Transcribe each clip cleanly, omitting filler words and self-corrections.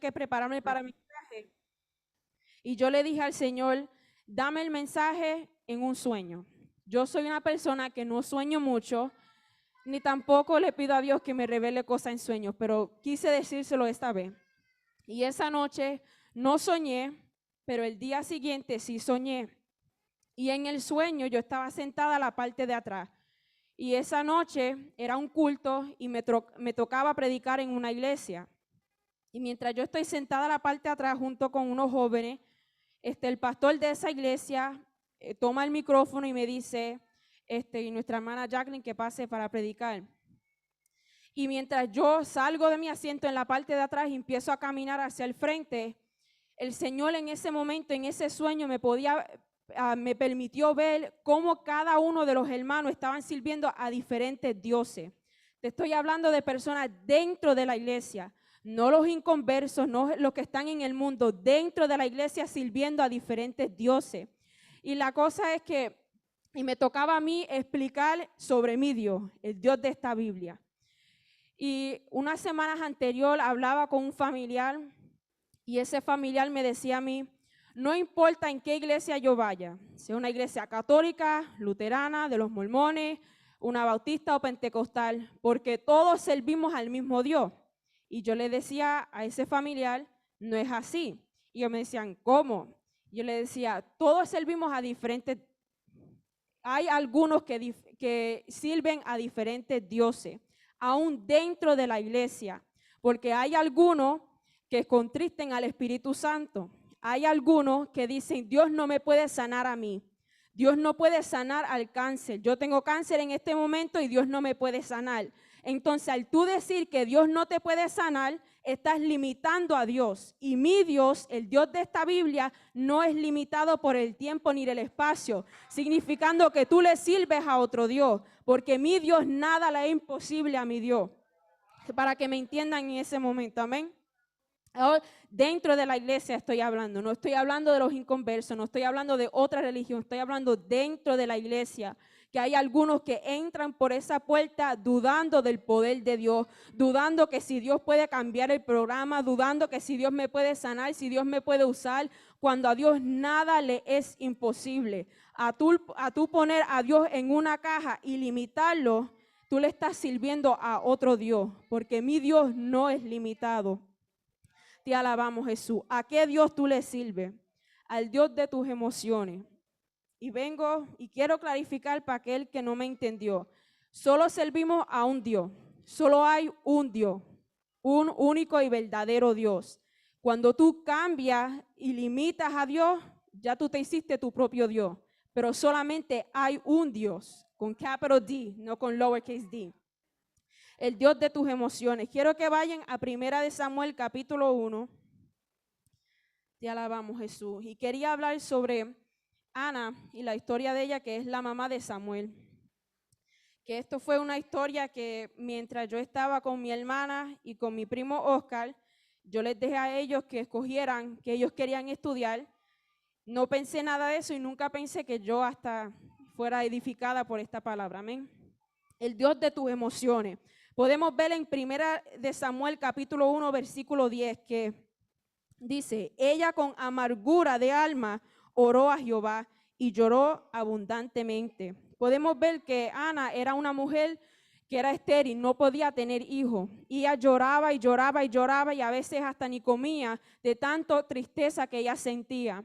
que prepararme para mi viaje. Y yo le dije al Señor, dame el mensaje en un sueño. Yo soy una persona que no sueño mucho, ni tampoco le pido a Dios que me revele cosas en sueños, pero quise decírselo esta vez. Y esa noche no soñé, pero el día siguiente sí soñé. Y en el sueño yo estaba sentada a la parte de atrás. Y esa noche era un culto y me tocaba predicar en una iglesia. Y mientras yo estoy sentada a la parte de atrás junto con unos jóvenes, el pastor de esa iglesia toma el micrófono y me dice, y nuestra hermana Jacqueline, que pase para predicar. Y mientras yo salgo de mi asiento en la parte de atrás y empiezo a caminar hacia el frente, el Señor en ese momento, en ese sueño, me permitió ver cómo cada uno de los hermanos estaban sirviendo a diferentes dioses. Te estoy hablando de personas dentro de la iglesia, no los inconversos, no los que están en el mundo, dentro de la iglesia sirviendo a diferentes dioses. Y la cosa es que, y me tocaba a mí explicar sobre mi Dios, el Dios de esta Biblia. Y unas semanas anterior hablaba con un familiar y ese familiar me decía a mí, no importa en qué iglesia yo vaya, sea una iglesia católica, luterana, de los mormones, una bautista o pentecostal, porque todos servimos al mismo Dios. Y yo le decía a ese familiar, no es así. Y ellos me decían, ¿cómo? Yo le decía, todos servimos a diferentes, hay algunos que sirven a diferentes dioses, aún dentro de la iglesia, porque hay algunos que contristen al Espíritu Santo. Hay algunos que dicen, Dios no me puede sanar a mí. Dios no puede sanar al cáncer. Yo tengo cáncer en este momento y Dios no me puede sanar. Entonces, al tú decir que Dios no te puede sanar, estás limitando a Dios. Y mi Dios, el Dios de esta Biblia, no es limitado por el tiempo ni el espacio, significando que tú le sirves a otro Dios, porque mi Dios nada le es imposible a mi Dios. Para que me entiendan en ese momento, amén. Ahora, dentro de la iglesia estoy hablando, no estoy hablando de los inconversos, no estoy hablando de otra religión, estoy hablando dentro de la iglesia, que hay algunos que entran por esa puerta dudando del poder de Dios, dudando que si Dios puede cambiar el programa, dudando que si Dios me puede sanar, si Dios me puede usar, cuando a Dios nada le es imposible. A tú poner a Dios en una caja y limitarlo, tú le estás sirviendo a otro Dios, porque mi Dios no es limitado. Te alabamos, Jesús. ¿A qué Dios tú le sirves? Al Dios de tus emociones. Y vengo y quiero clarificar para aquel que no me entendió. Solo servimos a un Dios. Solo hay un Dios, un único y verdadero Dios. Cuando tú cambias y limitas a Dios, ya tú te hiciste tu propio Dios. Pero solamente hay un Dios, con capital D, no con lowercase d. El Dios de tus emociones. Quiero que vayan a 1 Samuel capítulo 1. Te alabamos, Jesús. Y quería hablar sobre Ana y la historia de ella, que es la mamá de Samuel. Que esto fue una historia que mientras yo estaba con mi hermana y con mi primo Oscar, yo les dejé a ellos que escogieran que ellos querían estudiar. No pensé nada de eso y nunca pensé que yo hasta fuera edificada por esta palabra. Amén. El Dios de tus emociones. Podemos ver en 1 Samuel capítulo 1 versículo 10 que dice, ella con amargura de alma oró a Jehová y lloró abundantemente. Podemos ver que Ana era una mujer que era estéril, no podía tener hijos. Y ella lloraba y lloraba y lloraba y a veces hasta ni comía de tanta tristeza que ella sentía.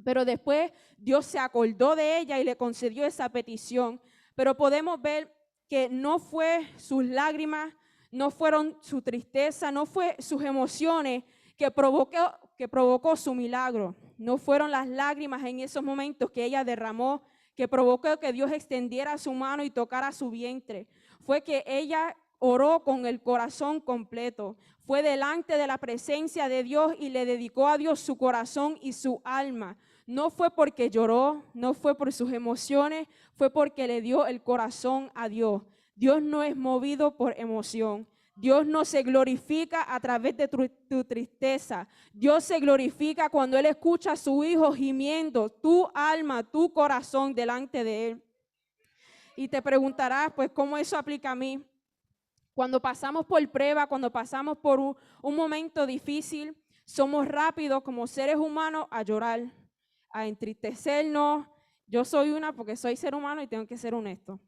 Pero después Dios se acordó de ella y le concedió esa petición. Pero podemos ver que no fue sus lágrimas, no fueron su tristeza, no fue sus emociones que provocó su milagro. No fueron las lágrimas en esos momentos que ella derramó, que provocó que Dios extendiera su mano y tocara su vientre. Fue que ella oró con el corazón completo. Fue delante de la presencia de Dios y le dedicó a Dios su corazón y su alma. No fue porque lloró, no fue por sus emociones, fue porque le dio el corazón a Dios. Dios no es movido por emoción. Dios no se glorifica a través de tu tristeza. Dios se glorifica cuando Él escucha a su hijo gimiendo, tu alma, tu corazón delante de Él. Y te preguntarás, pues, ¿cómo eso aplica a mí? Cuando pasamos por prueba, cuando pasamos por un momento difícil, somos rápidos como seres humanos a llorar, a entristecernos. Yo soy una porque soy ser humano y tengo que ser honesto.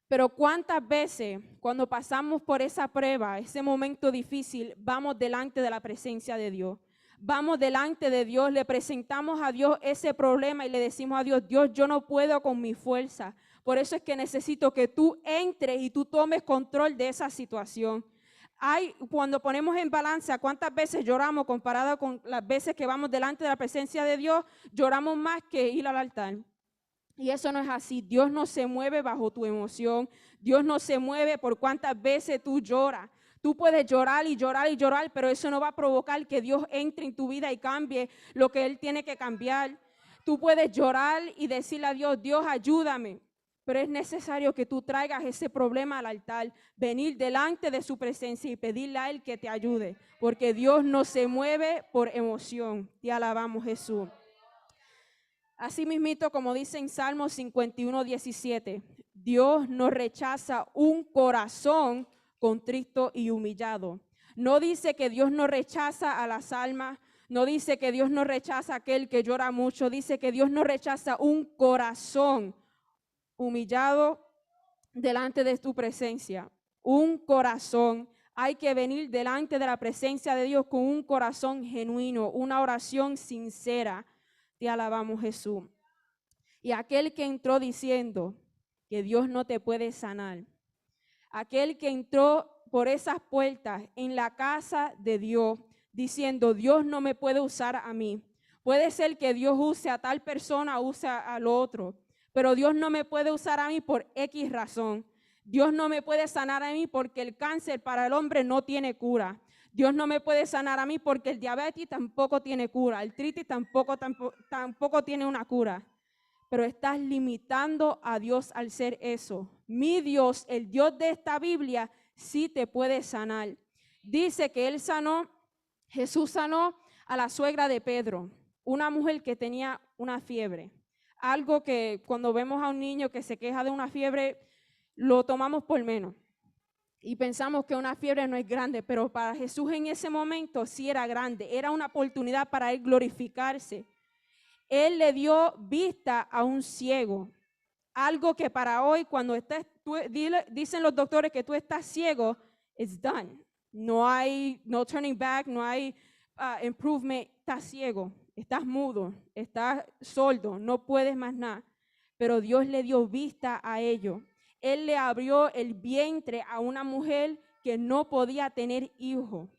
Pero cuántas veces cuando pasamos por esa prueba, ese momento difícil, vamos delante de la presencia de Dios. Vamos delante de Dios, le presentamos a Dios ese problema y le decimos a Dios, Dios, yo no puedo con mi fuerza. Por eso es que necesito que tú entres y tú tomes control de esa situación. Cuando ponemos en balanza cuántas veces lloramos comparado con las veces que vamos delante de la presencia de Dios, lloramos más que ir al altar. Y eso no es así. Dios no se mueve bajo tu emoción. Dios no se mueve por cuántas veces tú lloras. Tú puedes llorar y llorar y llorar, pero eso no va a provocar que Dios entre en tu vida y cambie lo que Él tiene que cambiar. Tú puedes llorar y decirle a Dios, Dios, ayúdame. Pero es necesario que tú traigas ese problema al altar, venir delante de su presencia y pedirle a Él que te ayude. Porque Dios no se mueve por emoción. Te alabamos, Jesús. Así mismito, como dice en Salmo 51, 17, Dios no rechaza un corazón contrito y humillado. No dice que Dios no rechaza a las almas, no dice que Dios no rechaza a aquel que llora mucho, dice que Dios no rechaza un corazón humillado delante de tu presencia. Un corazón. Hay que venir delante de la presencia de Dios con un corazón genuino, una oración sincera. Te alabamos, Jesús. Y aquel que entró diciendo que Dios no te puede sanar, aquel que entró por esas puertas en la casa de Dios diciendo, Dios no me puede usar a mí. Puede ser que Dios use a tal persona, use al otro, pero Dios no me puede usar a mí por X razón. Dios no me puede sanar a mí porque el cáncer para el hombre no tiene cura. Dios no me puede sanar a mí porque el diabetes tampoco tiene cura, el artritis tampoco tiene una cura. Pero estás limitando a Dios al ser eso. Mi Dios, el Dios de esta Biblia, sí te puede sanar. Dice que Jesús sanó a la suegra de Pedro, una mujer que tenía una fiebre. Algo que cuando vemos a un niño que se queja de una fiebre, lo tomamos por menos. Y pensamos que una fiebre no es grande, pero para Jesús en ese momento sí era grande. Era una oportunidad para Él glorificarse. Él le dio vista a un ciego. Algo que para hoy, cuando dicen los doctores que tú estás ciego, it's done. No hay no turning back, no hay improvement. Estás ciego, estás mudo, estás sordo, no puedes más nada. Pero Dios le dio vista a ello. Él le abrió el vientre a una mujer que no podía tener hijo.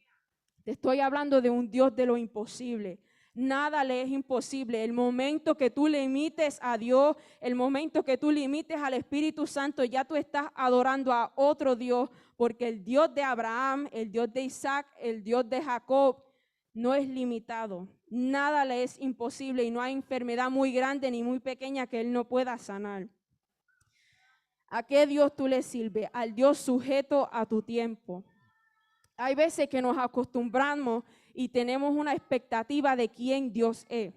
Te estoy hablando de un Dios de lo imposible. Nada le es imposible. El momento que tú limites a Dios, el momento que tú limites al Espíritu Santo, ya tú estás adorando a otro Dios, porque el Dios de Abraham, el Dios de Isaac, el Dios de Jacob, no es limitado. Nada le es imposible y no hay enfermedad muy grande ni muy pequeña que Él no pueda sanar. ¿A qué Dios tú le sirves? Al Dios sujeto a tu tiempo. Hay veces que nos acostumbramos y tenemos una expectativa de quién Dios es.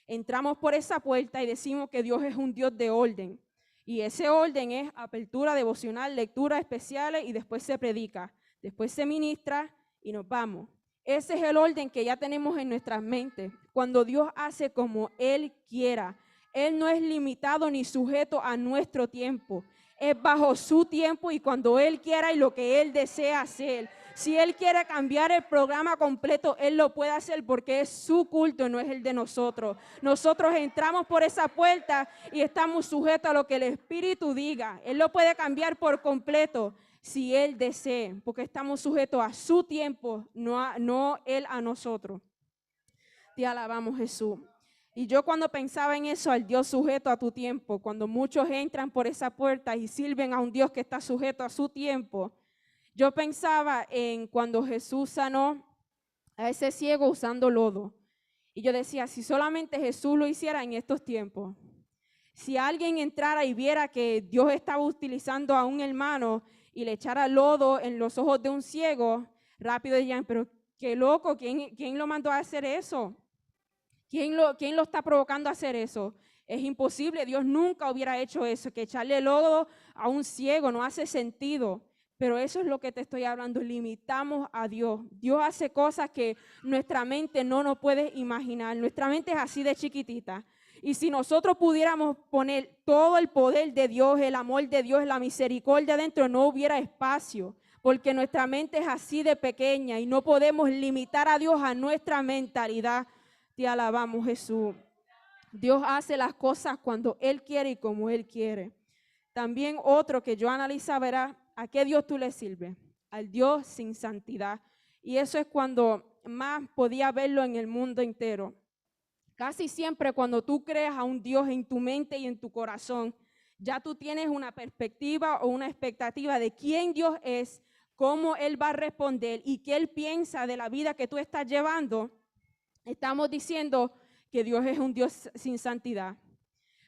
Entramos por esa puerta y decimos que Dios es un Dios de orden. Y ese orden es apertura devocional, lecturas especiales y después se predica. Después se ministra y nos vamos. Ese es el orden que ya tenemos en nuestras mentes. Cuando Dios hace como Él quiera. Él no es limitado ni sujeto a nuestro tiempo. Es bajo su tiempo y cuando Él quiera y lo que Él desea hacer. Si Él quiere cambiar el programa completo, Él lo puede hacer porque es su culto, no es el de nosotros. Nosotros entramos por esa puerta y estamos sujetos a lo que el Espíritu diga. Él lo puede cambiar por completo si Él desea, porque estamos sujetos a su tiempo, no Él a nosotros. Te alabamos, Jesús. Y yo cuando pensaba en eso, al Dios sujeto a tu tiempo, cuando muchos entran por esa puerta y sirven a un Dios que está sujeto a su tiempo, yo pensaba en cuando Jesús sanó a ese ciego usando lodo. Y yo decía, si solamente Jesús lo hiciera en estos tiempos, si alguien entrara y viera que Dios estaba utilizando a un hermano y le echara lodo en los ojos de un ciego, rápido dirían, pero qué loco, ¿quién lo mandó a hacer eso? ¿Quién lo está provocando a hacer eso? Es imposible, Dios nunca hubiera hecho eso, que echarle lodo a un ciego no hace sentido. Pero eso es lo que te estoy hablando, limitamos a Dios. Dios hace cosas que nuestra mente no nos puede imaginar. Nuestra mente es así de chiquitita. Y si nosotros pudiéramos poner todo el poder de Dios, el amor de Dios, la misericordia dentro, no hubiera espacio. Porque nuestra mente es así de pequeña y no podemos limitar a Dios a nuestra mentalidad. Te alabamos, Jesús. Dios hace las cosas cuando Él quiere y como Él quiere. También otro que yo analizaba era, ¿a qué Dios tú le sirves? Al Dios sin santidad. Y eso es cuando más podía verlo en el mundo entero. Casi siempre cuando tú creas a un Dios en tu mente y en tu corazón, ya tú tienes una perspectiva o una expectativa de quién Dios es, cómo Él va a responder y qué Él piensa de la vida que tú estás llevando. Estamos diciendo que Dios es un Dios sin santidad.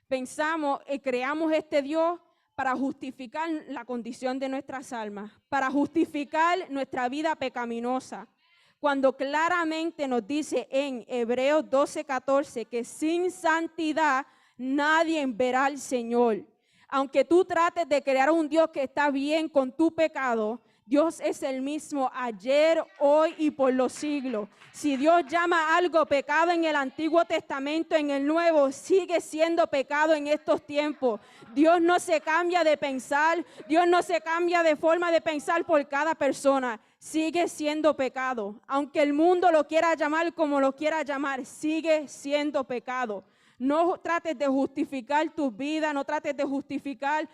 Pensamos y creamos este Dios para justificar la condición de nuestras almas, para justificar nuestra vida pecaminosa, cuando claramente nos dice en Hebreos 12:14 que sin santidad nadie verá al Señor. Aunque tú trates de crear un Dios que está bien con tu pecado, Dios es el mismo ayer, hoy y por los siglos. Si Dios llama algo pecado en el Antiguo Testamento, en el Nuevo, sigue siendo pecado en estos tiempos. Dios no se cambia de pensar, Dios no se cambia de forma de pensar por cada persona. Sigue siendo pecado. Aunque el mundo lo quiera llamar como lo quiera llamar, sigue siendo pecado. No trates de justificar tu vida, no trates de justificar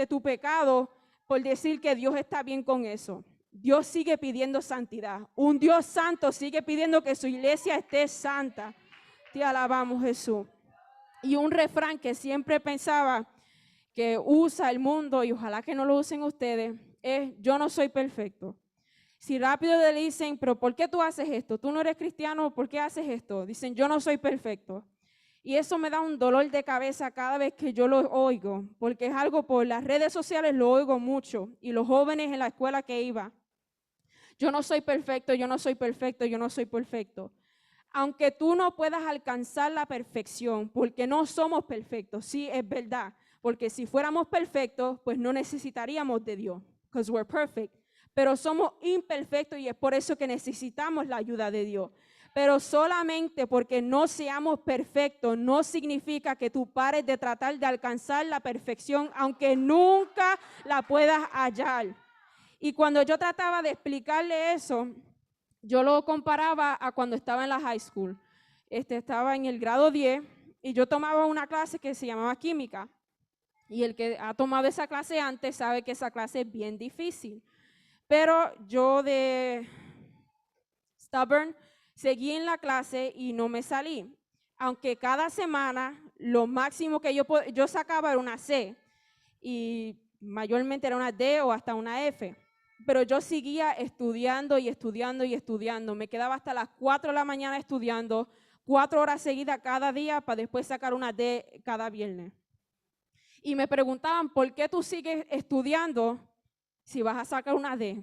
tu pecado por decir que Dios está bien con eso. Dios sigue pidiendo santidad. Un Dios santo sigue pidiendo que su iglesia esté santa. Te alabamos, Jesús. Y un refrán que siempre pensaba que usa el mundo, y ojalá que no lo usen ustedes, es: yo no soy perfecto. Si rápido le dicen, pero ¿por qué tú haces esto? ¿Tú no eres cristiano? ¿Por qué haces esto? Dicen, yo no soy perfecto. Y eso me da un dolor de cabeza cada vez que yo lo oigo, porque es algo por las redes sociales, lo oigo mucho. Y los jóvenes en la escuela que iba, yo no soy perfecto, yo no soy perfecto, yo no soy perfecto. Aunque tú no puedas alcanzar la perfección, porque no somos perfectos, sí, es verdad. Porque si fuéramos perfectos, pues no necesitaríamos de Dios, because we're perfect. Pero somos imperfectos y es por eso que necesitamos la ayuda de Dios. Pero solamente porque no seamos perfectos no significa que tú pares de tratar de alcanzar la perfección, aunque nunca la puedas hallar. Y cuando yo trataba de explicarle eso, yo lo comparaba a cuando estaba en la high school. Estaba en el grado 10 y yo tomaba una clase que se llamaba química. Y el que ha tomado esa clase antes sabe que esa clase es bien difícil. Pero yo de stubborn seguí en la clase y no me salí. Aunque cada semana lo máximo que yo sacaba era una C y mayormente era una D o hasta una F. Pero yo seguía estudiando y estudiando y estudiando. Me quedaba hasta las 4 de la mañana estudiando, 4 horas seguidas cada día para después sacar una D cada viernes. Y me preguntaban, ¿por qué tú sigues estudiando si vas a sacar una D?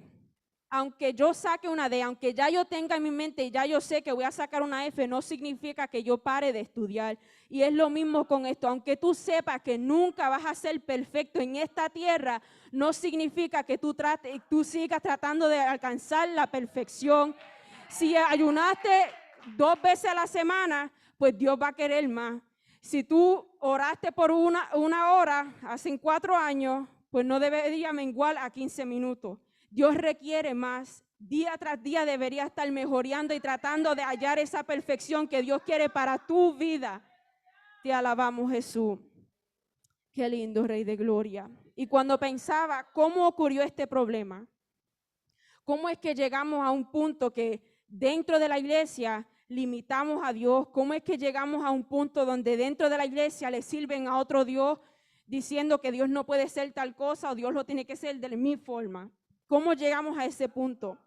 Aunque yo saque una D, aunque ya yo tenga en mi mente y ya yo sé que voy a sacar una F, no significa que yo pare de estudiar. Y es lo mismo con esto. Aunque tú sepas que nunca vas a ser perfecto en esta tierra, no significa que tú sigas tratando de alcanzar la perfección. Si ayunaste 2 veces a la semana, pues Dios va a querer más. Si tú oraste por una hora hace 4 años, pues no debería menguar a 15 minutos. Dios requiere más. Día tras día debería estar mejorando y tratando de hallar esa perfección que Dios quiere para tu vida. Te alabamos, Jesús. Qué lindo, Rey de Gloria. Y cuando pensaba cómo ocurrió este problema, cómo es que llegamos a un punto que dentro de la iglesia limitamos a Dios, cómo es que llegamos a un punto donde dentro de la iglesia le sirven a otro Dios diciendo que Dios no puede ser tal cosa o Dios lo tiene que ser de mi forma. ¿Cómo llegamos a ese punto?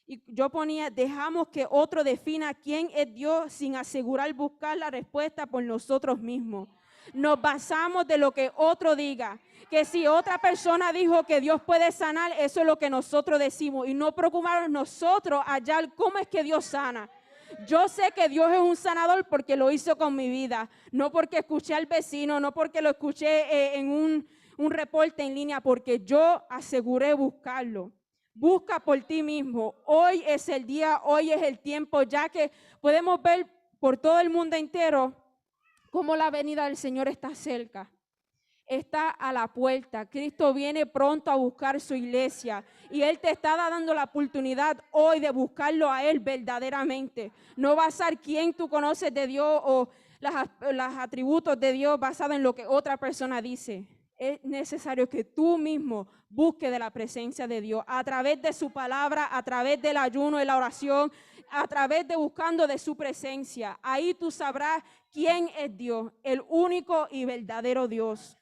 Y yo ponía, dejamos que otro defina quién es Dios sin asegurar buscar la respuesta por nosotros mismos. Nos basamos de lo que otro diga. Que si otra persona dijo que Dios puede sanar, eso es lo que nosotros decimos. Y no preocuparnos nosotros hallar cómo es que Dios sana. Yo sé que Dios es un sanador porque lo hizo con mi vida. No porque escuché al vecino, no porque lo escuché en un reporte en línea porque yo aseguré buscarlo. Busca por ti mismo. Hoy es el día, hoy es el tiempo, ya que podemos ver por todo el mundo entero cómo la venida del Señor está cerca. Está a la puerta. Cristo viene pronto a buscar su iglesia y Él te está dando la oportunidad hoy de buscarlo a Él verdaderamente. No basar quién tú conoces de Dios o los atributos de Dios basado en lo que otra persona dice. Es necesario que tú mismo busques de la presencia de Dios a través de su palabra, a través del ayuno y la oración, a través de buscando de su presencia. Ahí tú sabrás quién es Dios, el único y verdadero Dios.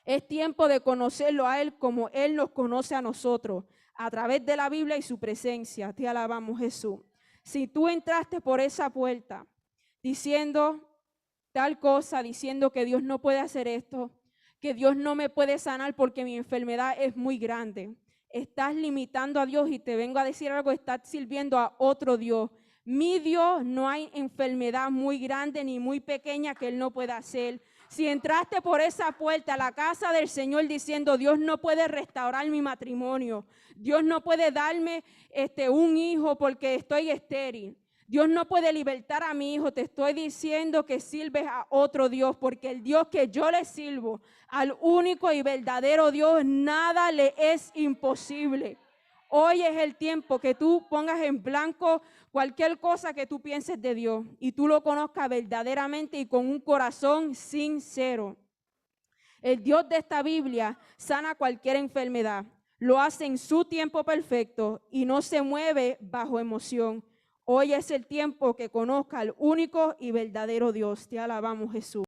Es tiempo de conocerlo a Él como Él nos conoce a nosotros, a través de la Biblia y su presencia. Te alabamos, Jesús. Si tú entraste por esa puerta diciendo tal cosa, diciendo que Dios no puede hacer esto, que Dios no me puede sanar porque mi enfermedad es muy grande, estás limitando a Dios y te vengo a decir algo, estás sirviendo a otro Dios. Mi Dios, no hay enfermedad muy grande ni muy pequeña que Él no pueda hacer. Si entraste por esa puerta a la casa del Señor diciendo, Dios no puede restaurar mi matrimonio, Dios no puede darme un hijo porque estoy estéril, Dios no puede libertar a mi hijo, te estoy diciendo que sirves a otro Dios, porque el Dios que yo le sirvo, al único y verdadero Dios, nada le es imposible. Hoy es el tiempo que tú pongas en blanco cualquier cosa que tú pienses de Dios y tú lo conozcas verdaderamente y con un corazón sincero. El Dios de esta Biblia sana cualquier enfermedad, lo hace en su tiempo perfecto y no se mueve bajo emoción. Hoy es el tiempo que conozca al único y verdadero Dios. Te alabamos, Jesús.